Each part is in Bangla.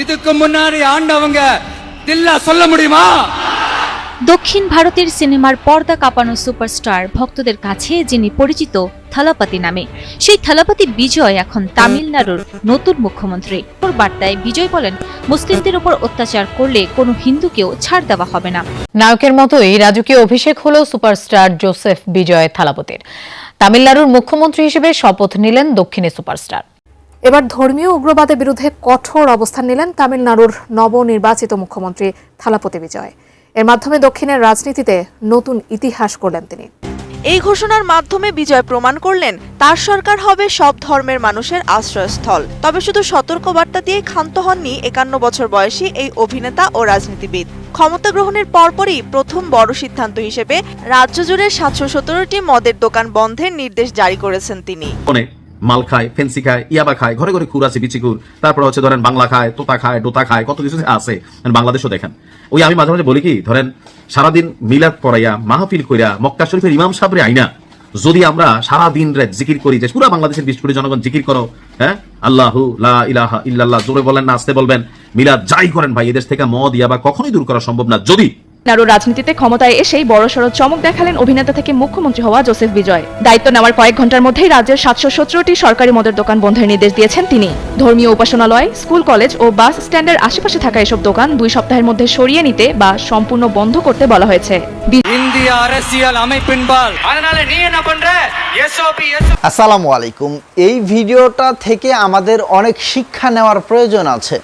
இதுக்கு முன்னாடி ஆண்டவங்க தில்லா சொல்ல முடியுமா? দক্ষিণ ভারতের সিনেমার পর্দা কাঁপানো সুপারস্টার ভক্তদের কাছে যিনি পরিচিত থালাপাতি নামে, সেই থালাপাতি বিজয় এখন তামিলনাড়ুর নতুন মুখ্যমন্ত্রী। ওর বার্তায় বিজয় বলেন, মুসলিমদের উপর অত্যাচার করলে কোনো হিন্দুকেও ছাড় দেওয়া হবে না। নায়কের মতোই রাজকীয় অভিষেক হলো সুপারস্টার জোসেফ বিজয় থালাপতির। তামিলনাড়ুর মুখ্যমন্ত্রী হিসেবে শপথ নিলেন দক্ষিণের সুপারস্টার। এবার ধর্মীয় উগ্রবাদের বিরুদ্ধে কঠোর অবস্থান নিলেন তামিলনাড়ুর নবনির্বাচিত মুখ্যমন্ত্রী থালাপতি বিজয়। এর মাধ্যমে দক্ষিণের রাজনীতিতে নতুন ইতিহাস করলেন তিনি। এই ঘোষণার মাধ্যমে বিজয় প্রমাণ করলেন তার সরকার হবে সব ধর্মের মানুষের আশ্রয়স্থল। তবে শুধু সতর্কবার্তা দিয়ে ক্ষান্ত হননি 51 বছর বয়সী এই অভিনেতা ও রাজনীতিবিদ। ক্ষমতা গ্রহণের পরপরই প্রথম বড় সিদ্ধান্ত হিসেবে রাজ্য জুড়ে 717টি মদের দোকান বন্ধের নির্দেশ জারি করেছেন তিনি। মাল খায়, ফেন্সি খায়, ইয়াবা খায়, ঘরে ঘরে খুর আছে, বিচিকুর, তারপর হচ্ছে ধরেন বাংলা খায়, তোতা খায়, ডোতা খায়, কত কিছু আছে। বাংলাদেশও দেখেন, ওই আমি মাঝে মাঝে বলি কি, ধরেন সারাদিন মিলাদ পড়াইয়া মাহফিল কইরা মক্কা শরীফের ইমাম সাহেবরে আইনা যদি আমরা সারাদিন রাত জিকির করি, যে পুরো বাংলাদেশের 20 কোটি জনগণ জিকির করো, হ্যাঁ, আল্লাহু লা ইলাহা ইল্লাল্লাহ, জোরে বলেন না আস্তে বলবেন, মিলাদ যাই করেন ভাই, এদেশ থেকে মদ ইয়াবা কখনোই দূর করা সম্ভব না। যদি তামিলনাড়ুর রাজনীতিতে ক্ষমতায় এসেই বড়সড় চমক দেখালেন অভিনেতা থেকে মুখ্যমন্ত্রী হওয়া জোসেফ বিজয়। দায়িত্ব নেওয়ার কয়েক ঘন্টার মধ্যেই রাজ্যের 717টি সরকারি মদের দোকান বন্ধের নির্দেশ দিয়েছেন তিনি। ধর্মীয় উপাসনালয়, স্কুল, কলেজ ও বাস স্ট্যান্ডের আশেপাশে থাকা এসব দোকান 2 সপ্তাহের মধ্যে সরিয়ে নিতে বা সম্পূর্ণ বন্ধ করতে বলা হয়েছে। இந்திய அரசியல் அமைப்பின்பால் அதனால நீ என்ன பண்ற? எஸ்ஓபி আসসালামু আলাইকুম। এই ভিডিওটা থেকে আমাদের অনেক শিক্ষা নেওয়ার প্রয়োজন আছে,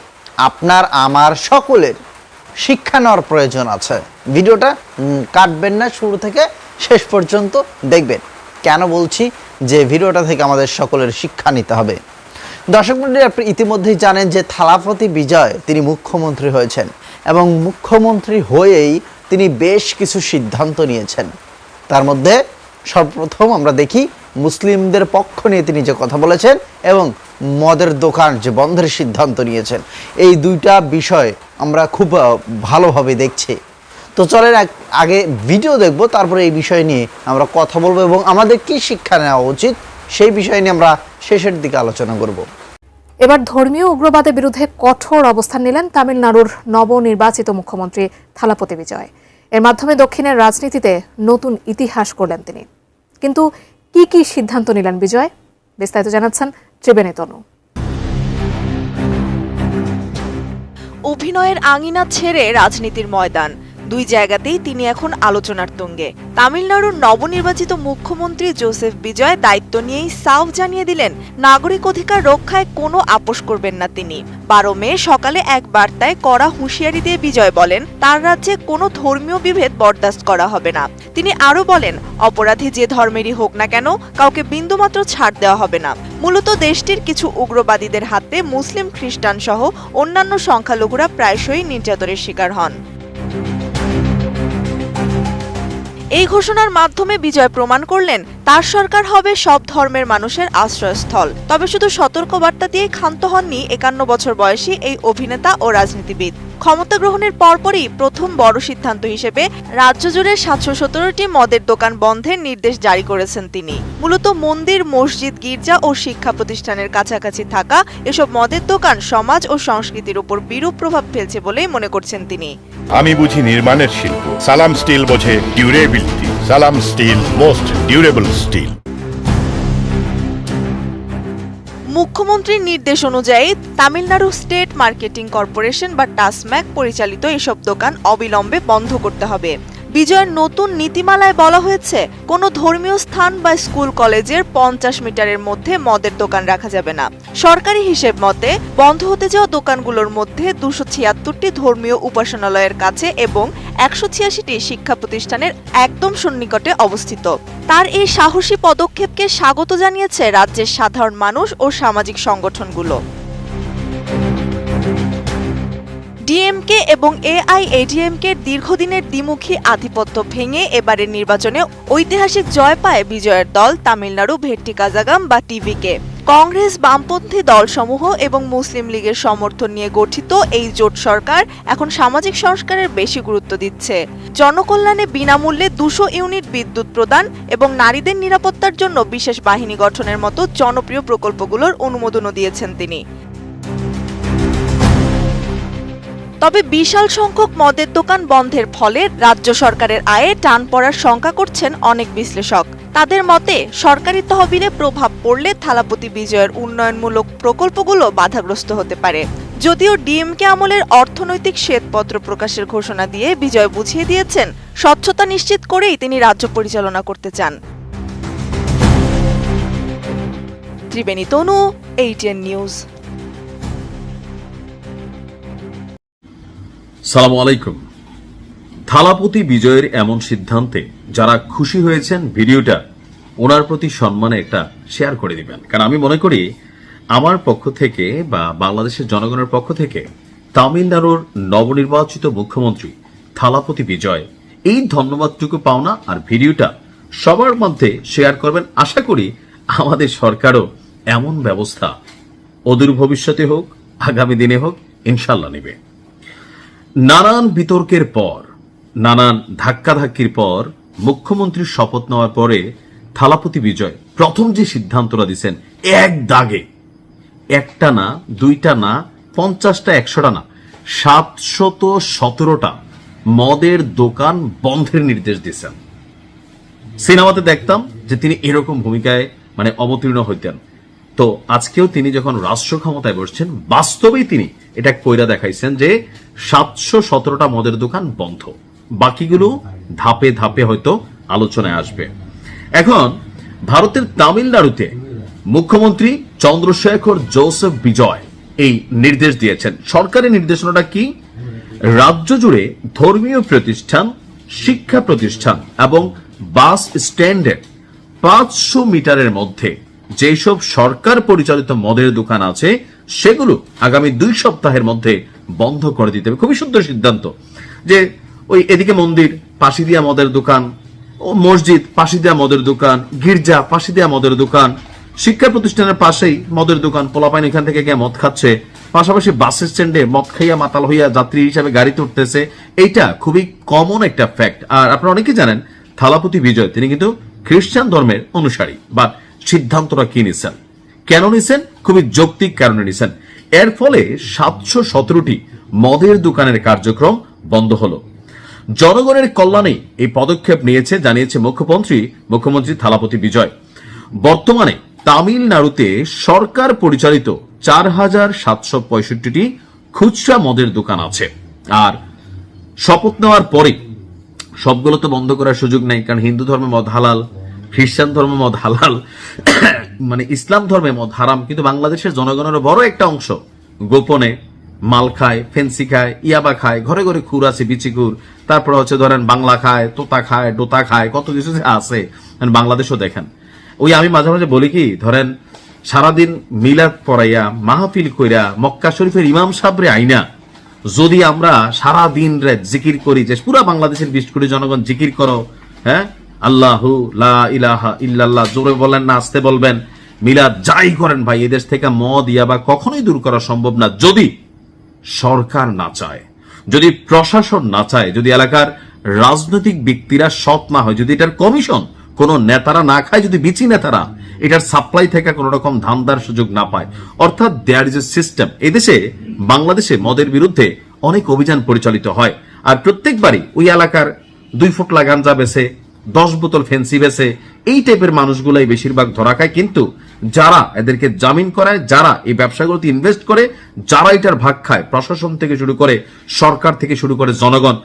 আপনার আমার সকলের শিক্ষা নেওয়ার প্রয়োজন আছে। ভিডিওটা কাটবেন না, শুরু থেকে শেষ পর্যন্ত দেখবেন। কেন বলছি যে ভিডিওটা থেকে আমাদের সকলের শিক্ষা নিতে হবে? দর্শক মণ্ডলী, আপনি ইতিমধ্যেই জানেন যে থালাপতি বিজয় তিনি মুখ্যমন্ত্রী হয়েছেন এবং মুখ্যমন্ত্রী হয়েই তিনি বেশ কিছু সিদ্ধান্ত নিয়েছেন। তার মধ্যে সর্বপ্রথম আমরা দেখি মুসলিমদের পক্ষ নিয়ে তিনি যে কথা বলেছেন এবং মদের দোকান যে বন্ধের সিদ্ধান্ত নিয়েছেন, এই দুইটা বিষয় আমরা খুব ভালোভাবে দেখছি। তো চলেন আগে ভিডিও দেখব, তারপরে এই বিষয় নিয়ে আমরা কথা বলবো এবং আমাদের কি শিক্ষা নেওয়া উচিত সেই বিষয় নিয়ে আমরা শেষের দিকে আলোচনা করব। এবার ধর্মীয় উগ্রবাদের বিরুদ্ধে কঠোর অবস্থান নিলেন তামিলনাড়ুর নবনির্বাচিত মুখ্যমন্ত্রী থালাপতি বিজয়। এর মাধ্যমে দক্ষিণের রাজনীতিতে নতুন ইতিহাস করলেন তিনি। কিন্তু কি কি সিদ্ধান্ত নিলেন বিজয়, বিস্তারিত জানাচ্ছেন ত্রিবেণী তনু। অভিনয়ের আঙিনা ছেড়ে রাজনীতির ময়দান, দুই জায়গাতেই তিনি এখন আলোচনার তুঙ্গে। তামিলনাড়ুর নবনির্বাচিত মুখ্যমন্ত্রী জোসেফ বিজয় দায়িত্ব নিয়েই সাফ জানিয়ে দিলেন, নাগরিক অধিকার রক্ষায় কোনো আপোষ করবেন না তিনি। 12 মে সকালে এক বার্তায় কড়া হুঁশিয়ারি দিয়ে বিজয় বলেন, তার রাজ্যে কোনো ধর্মীয় বিভেদ বরদাস্ত করা হবে না। তিনি আরও বলেন, অপরাধী যে ধর্মেরই হোক না কেন, কাউকে বিন্দুমাত্র ছাড় দেওয়া হবে না। মূলত দেশটির কিছু উগ্রবাদীদের হাতে মুসলিম, খ্রিস্টান সহ অন্যান্য সংখ্যালঘুরা প্রায়শই নির্যাতনের শিকার হন। এই ঘোষণার মাধ্যমে বিজয় প্রমাণ করলেন তার সরকার হবে সব ধর্মের মানুষের আশ্রয়স্থল। তবে শুধু সতর্কবার্তা দিয়ে ক্ষান্ত হননি 51 বছর বয়সী এই অভিনেতা ও রাজনীতিবিদ। ক্ষমতা গ্রহণের পরপরই প্রথম বড় সিদ্ধান্ত হিসেবে রাজ্য জুড়ে 717টি মদের দোকান বন্ধের নির্দেশ জারি করেছেন তিনি। মূলত মন্দির, মসজিদ, গির্জা ও শিক্ষা প্রতিষ্ঠানের কাছাকাছি থাকা এসব মদের দোকান সমাজ ও সংস্কৃতির উপর বিরূপ প্রভাব ফেলছে বলেই মনে করছেন তিনি। আমি বুঝি নির্মাণের শিল্প, সালাম স্টিল বোঝে ডিউরেবিলিটি। সালাম স্টিল, মোস্ট ডিউরেবল স্টিল। মুখ্যমন্ত্রীর নির্দেশ অনুযায়ী তামিলনাড়ু স্টেট মার্কেটিং কর্পোরেশন বা টাসম্যাক পরিচালিত এসব দোকান অবিলম্বে বন্ধ করতে হবে। বিজয়ের নতুন নীতিমালায় বলা হয়েছে, কোনো ধর্মীয় স্থান বা স্কুল, কলেজের 50 মিটারের মধ্যে মদের দোকান রাখা যাবে না। সরকারি হিসেব মতে বন্ধ হতে যাওয়া দোকানগুলোর মধ্যে 276টি ধর্মীয় উপাসনালয়ের কাছে এবং 186টি শিক্ষা প্রতিষ্ঠানের একদম সন্নিকটে অবস্থিত। তার এই সাহসী পদক্ষেপকে স্বাগত জানিয়েছে রাজ্যের সাধারণ মানুষ ও সামাজিক সংগঠনগুলো। ডিএমকে এবং এআইএডিএমকে দীর্ঘদিনের দ্বিমুখী আধিপত্য ভেঙে এবারের নির্বাচনে ঐতিহাসিক জয় পায় বিজয়ের দল তামিলনাড়ু ভেট্টি কাজাগাম বা টিভিকে। কংগ্রেস, বামপন্থী দলসমূহ এবং মুসলিম লীগের সমর্থন নিয়ে গঠিত এই জোট সরকার এখন সামাজিক সংস্কারের বেশি গুরুত্ব দিচ্ছে। জনকল্যাণে বিনামূল্যে 200 ইউনিট বিদ্যুৎ প্রদান এবং নারীদের নিরাপত্তার জন্য বিশেষ বাহিনী গঠনের মতো জনপ্রিয় প্রকল্পগুলোর অনুমোদনও দিয়েছেন তিনি। তবে বিশাল সংখ্যক মদের দোকান বন্ধের ফলে রাজ্য সরকারের আয়ে টান পড়ার শঙ্কা করছেন অনেক বিশ্লেষক। তাদের মতে সরকারি তহবিলে প্রভাব পড়লে থালাপতি বিজয়ের উন্নয়নমূলক প্রকল্পগুলো বাধাগ্রস্ত হতে পারে। যদিও ডিএমকে আমলের অর্থনৈতিক শ্বেতপত্র প্রকাশের ঘোষণা দিয়ে বিজয় বুঝিয়ে দিয়েছেন স্বচ্ছতা নিশ্চিত করেই তিনি রাজ্য পরিচালনা করতে চান। ত্রিবেণী তনু, ATN নিউজ। সালামু আলাইকুম। থালাপতি বিজয়ের এমন সিদ্ধান্তে যারা খুশি হয়েছেন ভিডিওটা ওনার প্রতি সম্মানে একটা শেয়ার করে দিবেন, কারণ আমি মনে করি আমার পক্ষ থেকে বা বাংলাদেশের জনগণের পক্ষ থেকে তামিলনাড়ুর নবনির্বাচিত মুখ্যমন্ত্রী থালাপতি বিজয় এই ধন্যবাদটুকু পাওনা, আর ভিডিওটা সবার মধ্যে শেয়ার করবেন। আশা করি আমাদের সরকারও এমন ব্যবস্থা অদূর ভবিষ্যতে হোক, আগামী দিনে হোক, ইনশাল্লাহ নেবে। নানান বিতর্কের পর, নানান ধাক্কাধাক্কির পর মুখ্যমন্ত্রীর শপথ নেওয়ার পরে থালাপতি বিজয় প্রথম যে সিদ্ধান্তটা দিচ্ছেন, এক দাগে একটা না, দুইটা না, 50টা 100টা না, 717টা মদের দোকান বন্ধের নির্দেশ দিচ্ছেন। সিনেমাতে দেখতাম যে তিনি এরকম ভূমিকায় অবতীর্ণ হইতেন, তো আজকেও তিনি যখন রাষ্ট্র ক্ষমতায় বসছেন বাস্তবেই তিনি এটা কইরা দেখাইছেন যে 717টা মদের দোকান বন্ধ, বাকিগুলো ধাপে ধাপে হয়তো আলোচনায় আসবে। এখন ভারতের তামিলনাড়ুতে মুখ্যমন্ত্রী চন্দ্রশেখর জোসেফ বিজয় এই নির্দেশ দিয়েছেন। সরকারি নির্দেশনাটা কি? রাজ্য জুড়ে ধর্মীয় প্রতিষ্ঠান, শিক্ষা প্রতিষ্ঠান এবং বাস স্ট্যান্ডের 500 মিটারের মধ্যে যেসব সরকার পরিচালিত মদের দোকান আছে সেগুলো আগামী 2 সপ্তাহের মধ্যে বন্ধ করে দিতে হবে। খুবই সুন্দর সিদ্ধান্ত যে ওই এদিকে মন্দির, পাশে দিয়া মদের দোকান, ও মসজিদ, পাশে দিয়া মদের দোকান, গির্জা, পাশে দিয়া মদের দোকান, শিক্ষা প্রতিষ্ঠানের পাশেই মদের দোকান, পোলাপাইন এখান থেকে গিয়ে মদ খাচ্ছে, পাশাপাশি বাস স্ট্যান্ডে মদ খাইয়া মাতাল হইয়া যাত্রী হিসাবে গাড়িতে উঠতেছে। এইটা খুবই কমন একটা ফ্যাক্ট। আর আপনারা অনেকেই জানেন থালাপতি বিজয় তিনি কিন্তু খ্রিস্টান ধর্মের অনুসারী। বাট সিদ্ধান্তটা কি নিছেন, কেন নিছেন? খুবই যৌক্তিক কারণে নিছেন। এর ফলে 717টি মদের দোকানের কার্যক্রম বন্ধ হলো। জনগণের কল্যাণে এই পদক্ষেপ নিয়েছে জানিয়েছে মুখ্যমন্ত্রী থালাপতি বিজয়। বর্তমানে তামিলনাড়ুতে সরকার পরিচালিত 4765টি খুচরা মদের দোকান আছে। আর শপথ নেওয়ার পরে সবগুলো তো বন্ধ করার সুযোগ নেই, কারণ হিন্দু ধর্মে মদ হালাল, খ্রিস্টান ধর্মে মদ হালাল, ইসলাম ধর্মে মদ হারাম। কিন্তু বাংলাদেশের জনগণের বড় একটা অংশ গোপনে মাল খায়, ফেন্সি খায়, ইয়াবা খায়, ঘরে ঘরে খুর আছে, বিচিকুর, তারপরে ধরেন বাংলা খায়, তোতা খায়, ডোতা খায়, কত কিছু আছে বাংলাদেশও দেখেন। ওই আমি মাঝে মাঝে বলি কি, ধরেন সারাদিন মিলাদ পড়াইয়া মাহফিল কইরা মক্কা শরীফের ইমাম সাহেবরে আইনা যদি আমরা সারা দিন রাত জিকির করি, যে পুরা বাংলাদেশের 20 কোটি জনগণ জিকির করো, হ্যাঁ, আল্লাহু লা ইলাহা ইল্লাল্লাহ, জোরে বলেন না আস্তে বলবেন, মিলাদ যাই করেন ভাই, এদেশ থেকে মদ ইয়াবা কখনোই দূর করা সম্ভব না যদি সরকার না চায়, যদি প্রশাসন না চায়, যদি এলাকার রাজনৈতিক ব্যক্তিরা সৎ না হয়, যদি এটার কমিশন কোন নেতারা না খায়, যদি বিচি নেতারা এটার সাপ্লাই থেকে কোন রকম ধান্দার সুযোগ না পায়, অর্থাৎ দেয়ার ইজ এ সিস্টেম। এদেশে বাংলাদেশে মদের বিরুদ্ধে অনেক অভিযান পরিচালিত হয়, আর প্রত্যেকবারই ওই এলাকার 2 ফুটলা গাঞ্জা বেছে, 10 বোতল ফেন্সি বেছে, এই টাইপের মানুষগুলাই বেশিরভাগ ধরা খায়। কিন্তু যারা এদেরকে জামিন করায়, যারা এই ব্যবসাগুলোতে ইনভেস্ট করে, যারা এটার ভাগ খায়, প্রশাসন থেকে শুরু করে, সরকার থেকে শুরু করে, জনগণ,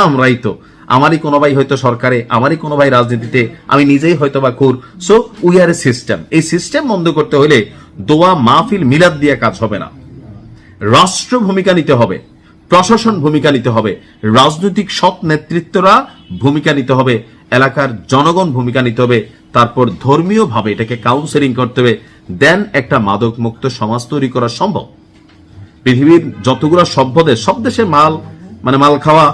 আমরাই তো, আমারই কোনো ভাই হয়তো সরকারে, আমারই কোনো ভাই রাজনীতিতে, আমি নিজেই হয়তো বা খুর। So we are a system. এই সিস্টেম বন্ধ করতে হলে দোয়া, মাহফিল, মিলাদ দিয়ে কাজ হবে না। রাষ্ট্র ভূমিকা নিতে হবে, প্রশাসন ভূমিকা নিতে হবে, রাজনৈতিক সৎ নেতৃত্বরা ভূমিকা নিতে হবে, এলাকার জনগণ ভূমিকা নিতে হবে, তারপর ধর্মীয় ভাবে এটাকে কাউন্সেলিং করতে হবে, দেন একটা মাদক মুক্ত সমাজ তৈরি করা সম্ভব। পৃথিবীর যতগুলো সভ্য দেশ, সব দেশে মাল খাওয়া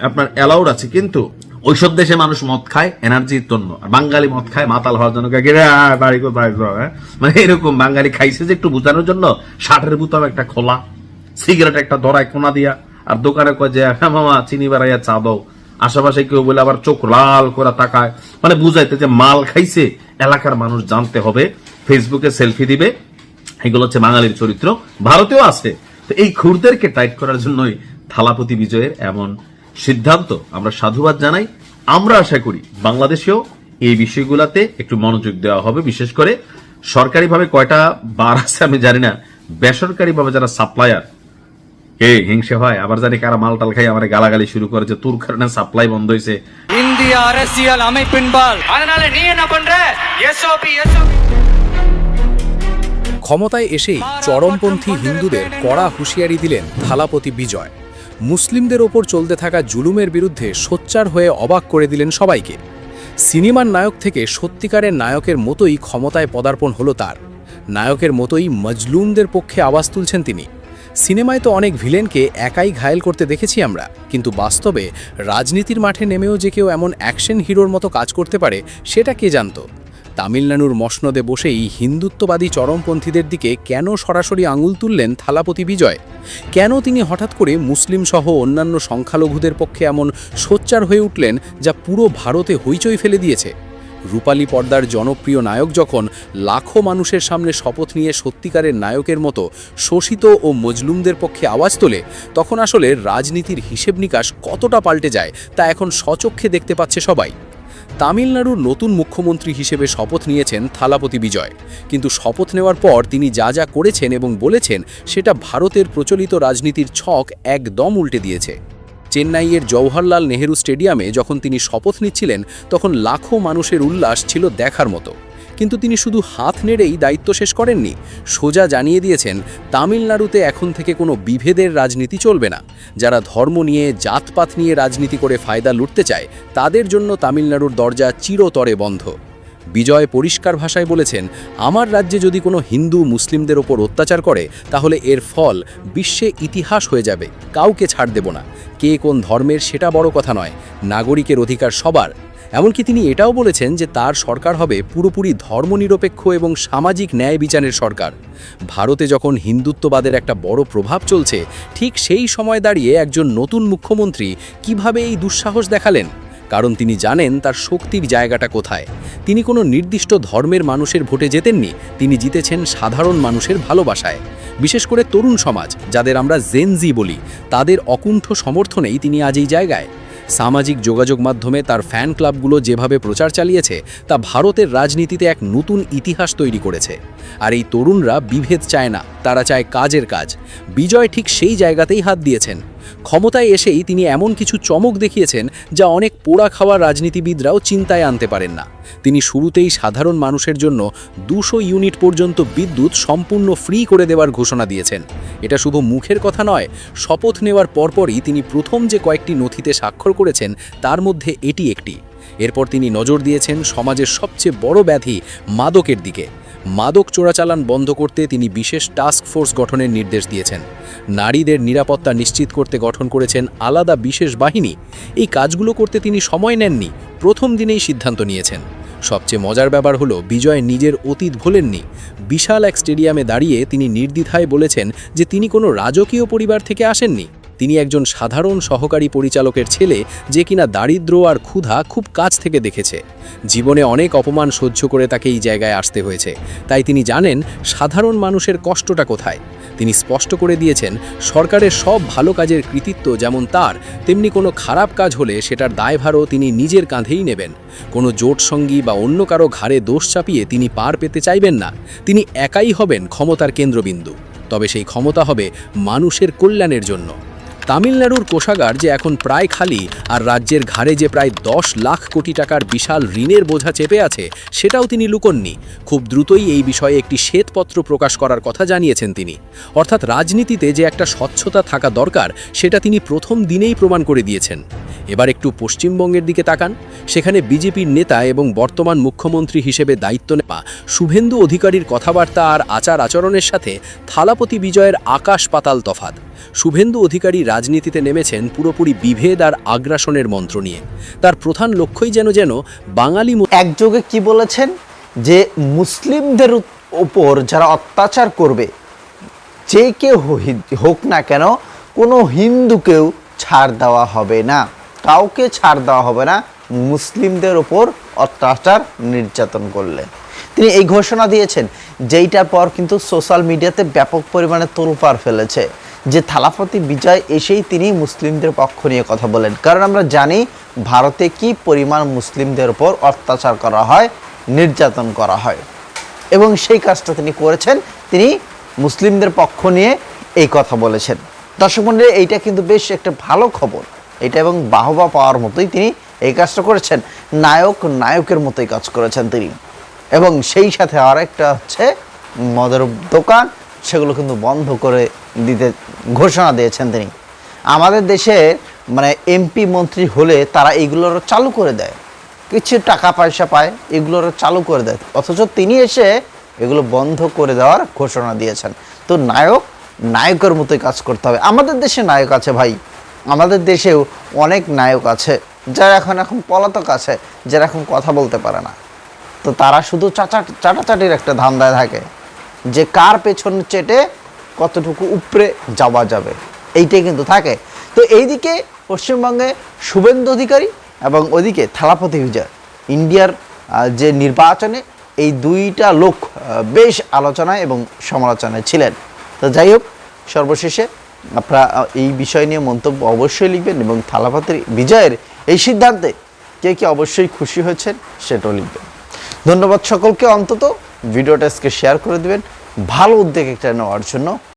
আপনার অ্যালাউড আছে, কিন্তু ওইসব দেশে মানুষ মদ খায় এনার্জির জন্য, আর বাঙালি মদ খায় মাতাল হওয়ার জন্য। এরকম বাঙালি খাইছে যে একটু বোঝানোর জন্য 60-এর বোতাম একটা খোলা, সিগারেট একটা ধরায় কোনা দিয়া, আর দোকানে কয় যে হ্যাঁ মামা চিনি বাড়াইয়া চা দাও, আশেপাশে কেউ বলে আবার চোখ লাল করে তাকায়, বুঝাইতে যে মাল খাইছে। এলাকার মানুষ জানতে হবে, ফেসবুকে সেলফি দিবে, এগুলো হচ্ছে বাঙালির চরিত্র। ভারতেও আছে, তো এই খুরদেরকে টাইট করার জন্যই থালাপতি বিজয়ের এমন সিদ্ধান্ত। আমরা সাধুবাদ জানাই। আমরা আশা করি বাংলাদেশেও এই বিষয়গুলোতে একটু মনোযোগ দেওয়া হবে। বিশেষ করে সরকারিভাবে কয়টা বার আছে আমি জানি না, বেসরকারিভাবে যারা সাপ্লায়ার হিংসে হয়, আবার জানি কারা মালটাল খাই আমার গালাগালি শুরু করেছে, তোর কারণে সাপ্লাই বন্ধ হয়েছে। இந்திய அரசியல் அமைப்பின்பால் அதனால நீ என்ன பண்ற எஸ்ஓபி ক্ষমতায় এসেই চরমপন্থী হিন্দুদের কড়া হুঁশিয়ারি দিলেন থালাপতি বিজয়। মুসলিমদের ওপর চলতে থাকা জুলুমের বিরুদ্ধে সোচ্চার হয়ে অবাক করে দিলেন সবাইকে। সিনেমার নায়ক থেকে সত্যিকারের নায়কের মতোই ক্ষমতায় পদার্পণ হলো তার। নায়কের মতোই মজলুমদের পক্ষে আওয়াজ তুলছেন তিনি। সিনেমায় তো অনেক ভিলেনকে একাই ঘায়েল করতে দেখেছি আমরা, কিন্তু বাস্তবে রাজনীতির মাঠে নেমেও যে কেউ এমন অ্যাকশন হিরোর মতো কাজ করতে পারে সেটা কে জানত। তামিলনাড়ুর মসনদে বসেই হিন্দুত্ববাদী চরমপন্থীদের দিকে কেন সরাসরি আঙুল তুললেন থালাপতি বিজয়? কেন তিনি হঠাৎ করে মুসলিম সহ অন্যান্য সংখ্যালঘুদের পক্ষে এমন সোচ্চার হয়ে উঠলেন যা পুরো ভারতে হইচই ফেলে দিয়েছে? রূপালী পর্দার জনপ্রিয় নায়ক যখন লাখো মানুষের সামনে শপথ নিয়ে সত্যিকারের নায়কের মতো শোষিত ও মজলুমদের পক্ষে আওয়াজ তোলে, তখন আসলে রাজনীতির হিসেব নিকাশ কতটা পাল্টে যায় তা এখন স্বচক্ষে দেখতে পাচ্ছে সবাই। তামিলনাড়ুর নতুন মুখ্যমন্ত্রী হিসেবে শপথ নিয়েছেন থালাপতি বিজয়, কিন্তু শপথ নেওয়ার পর তিনি যা যা করেছেন এবং বলেছেন সেটা ভারতের প্রচলিত রাজনীতির ছক একদম উল্টে দিয়েছে। চেন্নাইয়ের জওহরলাল নেহেরু স্টেডিয়ামে যখন তিনি শপথ নিচ্ছিলেন তখন লাখো মানুষের উল্লাস ছিল দেখার মতো, কিন্তু তিনি শুধু হাত নেড়েই দায়িত্ব শেষ করেননি। সোজা জানিয়ে দিয়েছেন তামিলনাড়ুতে এখন থেকে কোনো বিভেদের রাজনীতি চলবে না। যারা ধর্ম নিয়ে জাতপাত নিয়ে রাজনীতি করে ফায়দা লুটতে চায় তাদের জন্য তামিলনাড়ুর দরজা চিরতরে বন্ধ। বিজয় পরিষ্কার ভাষায় বলেছেন, আমার রাজ্যে যদি কোনো হিন্দু মুসলিমদের ওপর অত্যাচার করে তাহলে এর ফল বিশ্বে ইতিহাস হয়ে যাবে। কাউকে ছাড় দেব না। কে কোন ধর্মের সেটা বড় কথা নয়, নাগরিকের অধিকার সবার। এমনকি তিনি এটাও বলেছেন যে তার সরকার হবে পুরোপুরি ধর্মনিরপেক্ষ এবং সামাজিক ন্যায় বিচারের সরকার। ভারতে যখন হিন্দুত্ববাদের একটা বড় প্রভাব চলছে, ঠিক সেই সময় দাঁড়িয়ে একজন নতুন মুখ্যমন্ত্রী কিভাবে এই দুঃসাহস দেখালেন? কারণ তিনি জানেন তার শক্তির জায়গাটা কোথায়। তিনি কোনো নির্দিষ্ট ধর্মের মানুষের ভোটে জেতেননি, তিনি জিতেছেন সাধারণ মানুষের ভালোবাসায়। বিশেষ করে তরুণ সমাজ, যাদের আমরা জেনজি বলি, তাদের অকুণ্ঠ সমর্থনেই তিনি আজ এই জায়গায়। সামাজিক যোগাযোগ মাধ্যমে তার ফ্যান ক্লাবগুলো যেভাবে প্রচার চালিয়েছে তা ভারতের রাজনীতিতে এক নতুন ইতিহাস তৈরি করেছে। আর এই তরুণরা বিভেদ চায় না, তারা চায় কাজের কাজ। বিজয় ঠিক সেই জায়গাতেই হাত দিয়েছেন। ক্ষমতায় এসেই তিনি এমন কিছু চমক দেখিয়েছেন যা অনেক পোড়া খাওয়া রাজনীতিবিদরাও চিন্তায় আনতে পারেন না। তিনি শুরুতেই সাধারণ মানুষের জন্য 200 ইউনিট পর্যন্ত বিদ্যুৎ সম্পূর্ণ ফ্রি করে দেওয়ার ঘোষণা দিয়েছেন। এটা শুধু মুখের কথা নয়, শপথ নেওয়ার পরপরই তিনি প্রথম যে কয়েকটি নথিতে স্বাক্ষর করেছেন তার মধ্যে এটি একটি। এরপর তিনি নজর দিয়েছেন সমাজের সবচেয়ে বড় ব্যাধি মাদকের দিকে। মাদক চোরাচালান বন্ধ করতে তিনি বিশেষ টাস্ক ফোর্স গঠনের নির্দেশ দিয়েছেন। নারীদের নিরাপত্তা নিশ্চিত করতে গঠন করেছেন আলাদা বিশেষ বাহিনী। এই কাজগুলো করতে তিনি সময় নেননি, প্রথম দিনেই সিদ্ধান্ত নিয়েছেন। সবচেয়ে মজার ব্যাপার হলো বিজয় নিজের অতীত ভোলেননি। বিশাল এক স্টেডিয়ামে দাঁড়িয়ে তিনি নির্দ্বিধায় বলেছেন যে তিনি কোনো রাজকীয় পরিবার থেকে আসেননি। তিনি একজন সাধারণ সহকারী পরিচালকের ছেলে, যে কিনা দারিদ্র্য আর ক্ষুধা খুব কাছ থেকে দেখেছে। জীবনে অনেক অপমান সহ্য করে তাকে এই জায়গায় আসতে হয়েছে, তাই তিনি জানেন সাধারণ মানুষের কষ্টটা কোথায়। তিনি স্পষ্ট করে দিয়েছেন সরকারের সব ভালো কাজের কৃতিত্ব যেমন তার, তেমনি কোনো খারাপ কাজ হলে সেটার দায়ভারও তিনি নিজের কাঁধেই নেবেন। কোনো জোটসঙ্গী বা অন্য কারো ঘাড়ে দোষ চাপিয়ে তিনি পার পেতে চাইবেন না। তিনি একাই হবেন ক্ষমতার কেন্দ্রবিন্দু, তবে সেই ক্ষমতা হবে মানুষের কল্যাণের জন্য। তামিলনাড়ুর কোষাগার যে এখন প্রায় খালি আর রাজ্যের ঘাড়ে যে প্রায় 10 লাখ কোটি টাকার বিশাল ঋণের বোঝা চেপে আছে সেটাও তিনি লুকোননি। খুব দ্রুতই এই বিষয়ে একটি শ্বেতপত্র প্রকাশ করার কথা জানিয়েছেন তিনি। অর্থাৎ রাজনীতিতে যে একটা স্বচ্ছতা থাকা দরকার সেটা তিনি প্রথম দিনেই প্রমাণ করে দিয়েছেন। এবার একটু পশ্চিমবঙ্গের দিকে তাকান। সেখানে বিজেপির নেতা এবং বর্তমান মুখ্যমন্ত্রী হিসেবে দায়িত্ব নেওয়া শুভেন্দু অধিকারীর কথাবার্তা আর আচার আচরণের সাথে থালাপতি বিজয়ের আকাশ পাতাল তফাৎ। শুভেন্দু অধিকারী রাজনীতিতে নেমেছেন পুরোপুরি বিভেদ আর আগ্রাসনের মন্ত্র নিয়ে। তার প্রধান লক্ষ্যই যেন বাঙালি। একযোগে কি বলেছেন যে মুসলিমদের উপর যারা অত্যাচার করবে, যে কেউ হোক না কেন, কোনো হিন্দুকেও ছাড় দেওয়া হবে না, কাউকে ছাড় দেওয়া হবে না মুসলিমদের উপর অত্যাচার নির্যাতন করলে। তিনি এই ঘোষণা দিয়েছেন, যেইটার পর কিন্তু সোশ্যাল মিডিয়াতে ব্যাপক পরিমাণে তোলপাড় ফেলেছে যে থালাপতি বিজয় এসেই তিনি মুসলিমদের পক্ষ নিয়ে কথা বলেন, কারণ আমরা জানি ভারতে কি পরিমাণ মুসলিমদের উপর অত্যাচার করা হয়, নির্যাতন করা হয়, এবং সেই কাজটা তিনি করেছেন। তিনি মুসলিমদের পক্ষ নিয়ে এই কথা বলেছেন। দর্শক মণ্ডলী, এইটা কিন্তু বেশ একটা ভালো খবর, এটা এবং বাহবা পাওয়ার মতোই তিনি এই কাজটা করেছেন। নায়কের মতোই কাজ করেছেন তিনি। এবং সেই সাথে আর একটা হচ্ছে মদের দোকান, সেগুলো কিন্তু বন্ধ করে দিতে ঘোষণা দিয়েছেন তিনি। আমাদের দেশে মানে এমপি মন্ত্রী হলে তারা এগুলোর চালু করে দেয়, কিছু টাকা পয়সা পায়, এগুলোর চালু করে দেয়, অথচ তিনি এসে এগুলো বন্ধ করে দেওয়ার ঘোষণা দিয়েছেন। তো নায়কের মতোই কাজ করতে হবে। আমাদের দেশে নায়ক আছে ভাই, আমাদের দেশেও অনেক নায়ক আছে যারা এখন পলাতক আছে, যারা এখন কথা বলতে পারে না। তো তারা শুধু চাটাচাটির একটা ধান্দায় থাকে যে কার পেছন চেটে কতটুকু উপরে যাওয়া যাবে, এইটাই কিন্তু থাকে। তো এইদিকে পশ্চিমবঙ্গে শুভেন্দু অধিকারী এবং ওইদিকে থালাপতি বিজয়, ইন্ডিয়ার যে নির্বাচনে এই দুইটা লোক বেশ আলোচনায় এবং সমালোচনায় ছিলেন। তো যাই হোক, সর্বশেষে আপনারা এই বিষয় নিয়ে মন্তব্য অবশ্যই লিখবেন এবং থালাপতি বিজয়ের এই সিদ্ধান্তে কে অবশ্যই খুশি হয়েছেন সেটাও লিখবেন। ধন্যবাদ সকলকে। অন্তত ভিডিওটা আজকে শেয়ার করে দেবেন ভালো উদ্যোগ একটা নেওয়ার জন্য।